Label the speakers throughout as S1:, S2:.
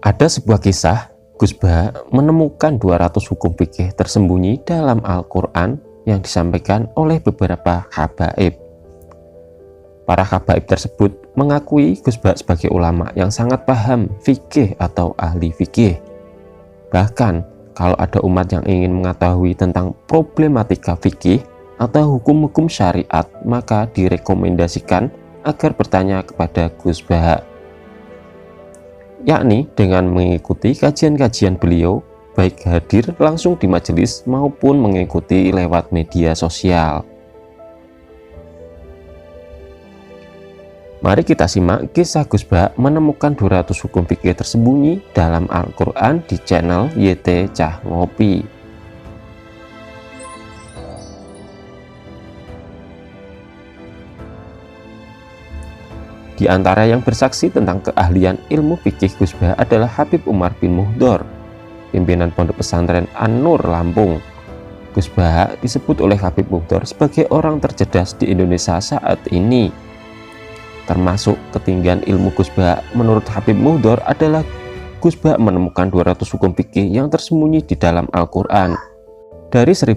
S1: Ada sebuah kisah, Gus Bah menemukan 200 hukum fikih tersembunyi dalam Al-Quran yang disampaikan oleh beberapa habaib. Para habaib tersebut mengakui Gus Bah sebagai ulama yang sangat paham fikih atau ahli fikih. Bahkan, kalau ada umat yang ingin mengetahui tentang problematika fikih atau hukum-hukum syariat, maka direkomendasikan agar bertanya kepada Gus Bah, yakni dengan mengikuti kajian-kajian beliau, baik hadir langsung di majelis maupun mengikuti lewat media sosial. Mari kita simak kisah Gus Bah menemukan 200 hukum fikih tersembunyi dalam Al-Quran di channel YT Cah Ngopi. Di antara yang bersaksi tentang keahlian ilmu fikih Gus Bah adalah Habib Umar bin Muhdor, pimpinan Pondok Pesantren An-Nur Lampung. Gus Bah disebut oleh Habib Muhdor sebagai orang tercerdas di Indonesia saat ini. Termasuk ketinggian ilmu Gus Bah menurut Habib Muhdor adalah Gus Bah menemukan 200 hukum fikih yang tersembunyi di dalam Al-Quran. Dari 1.500,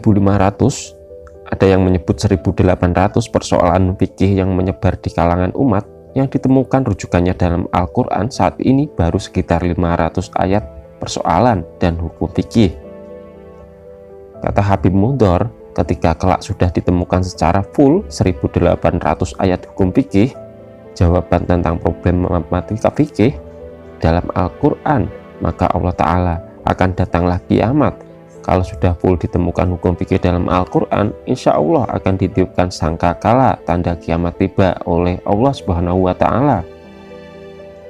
S1: ada yang menyebut 1.800 persoalan fikih yang menyebar di kalangan umat yang ditemukan rujukannya dalam Al-Quran saat ini baru sekitar 500 ayat persoalan dan hukum fikih. Kata Habib Muhdor, ketika kelak sudah ditemukan secara full 1.800 ayat hukum fikih, jawaban tentang problem matematika fikih dalam Al-Quran, maka Allah Ta'ala akan datanglah kiamat. Kalau sudah full ditemukan hukum fikih dalam Al-Quran, insya Allah akan ditiupkan sangkakala tanda kiamat tiba oleh Allah Subhanahu wa Ta'ala.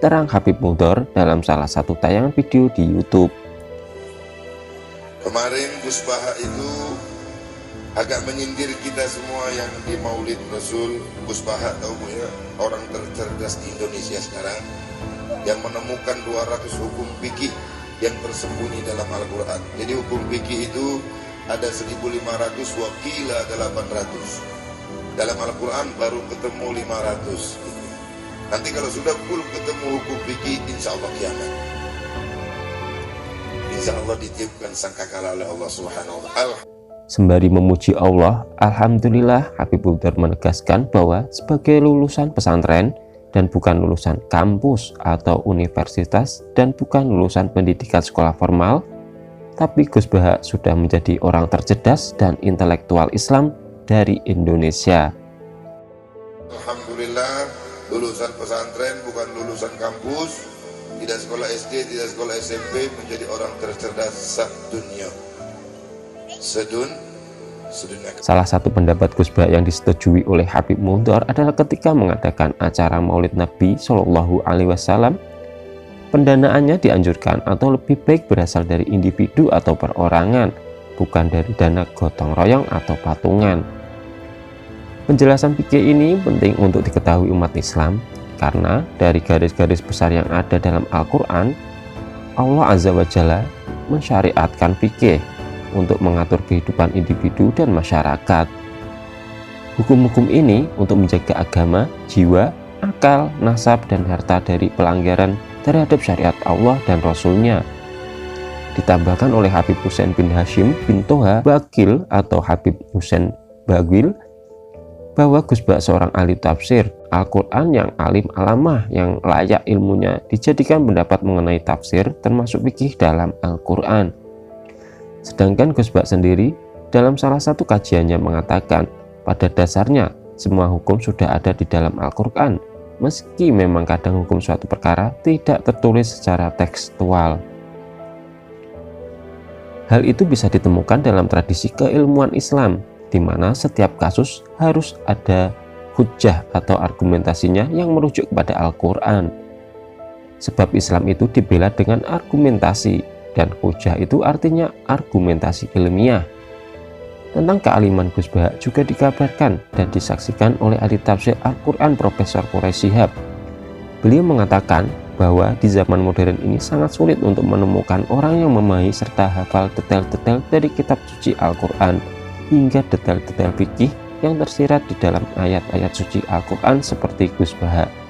S1: Terang Habib Muhdor dalam salah satu tayangan video di YouTube.
S2: Kemarin Gus Bah itu agak menyindir kita semua yang di Maulid Rasul. Gus Bah tahu ya, orang tercerdas di Indonesia sekarang yang menemukan 200 hukum fikih yang tersembunyi dalam Al-Quran. Jadi hukum fikih itu ada 1.500, wakila ada 800. Dalam Al-Quran baru ketemu 500. Nanti kalau sudah full ketemu hukum fikih, insya Allah kiamat. Insya Allah ditiupkan sangkakala oleh Allah Subhanahu wa Ta'ala.
S1: Sembari memuji Allah, alhamdulillah Habib Muhdor menegaskan bahwa sebagai lulusan pesantren dan bukan lulusan kampus atau universitas dan bukan lulusan pendidikan sekolah formal, tapi Gus Bah sudah menjadi orang tercerdas dan intelektual Islam dari Indonesia.
S2: Alhamdulillah, lulusan pesantren bukan lulusan kampus, tidak sekolah SD, tidak sekolah SMP, menjadi orang tercerdas sedunia. Salah
S1: satu pendapat Gus Bah yang disetujui oleh Habib Muhdor adalah ketika mengadakan acara Maulid Nabi Shallallahu Alaihi Wasallam, pendanaannya dianjurkan atau lebih baik berasal dari individu atau perorangan, bukan dari dana gotong royong atau patungan. Penjelasan fikih ini penting untuk diketahui umat Islam karena dari garis-garis besar yang ada dalam Al-Quran, Allah Azza wa Jalla mensyariatkan fikih untuk mengatur kehidupan individu dan masyarakat. Hukum-hukum ini untuk menjaga agama, jiwa, akal, nasab, dan harta dari pelanggaran terhadap syariat Allah dan Rasul-Nya. Ditambahkan oleh Habib Husain bin Hashim bin Toha Bagil atau Habib Husain Bagil bahwa Gus Bah seorang ahli tafsir Al-Quran yang alim alamah yang layak ilmunya dijadikan pendapat mengenai tafsir termasuk fikih dalam Al-Quran. Sedangkan Gus Bah sendiri dalam salah satu kajiannya mengatakan pada dasarnya semua hukum sudah ada di dalam Al-Quran, meski memang kadang hukum suatu perkara tidak tertulis secara tekstual. Hal itu bisa ditemukan dalam tradisi keilmuan Islam, di mana setiap kasus harus ada hujjah atau argumentasinya yang merujuk kepada Al-Quran. Sebab Islam itu dibela dengan argumentasi, dan hujjah itu artinya argumentasi ilmiah. Tentang kealiman Gus Bah juga dikabarkan dan disaksikan oleh ahli tafsir Al-Quran Profesor Quraish Shihab. Beliau mengatakan bahwa di zaman modern ini sangat sulit untuk menemukan orang yang memahami serta hafal detail-detail dari kitab suci Al-Quran hingga detail-detail fikih yang tersirat di dalam ayat-ayat suci Al-Quran seperti Gus Bah.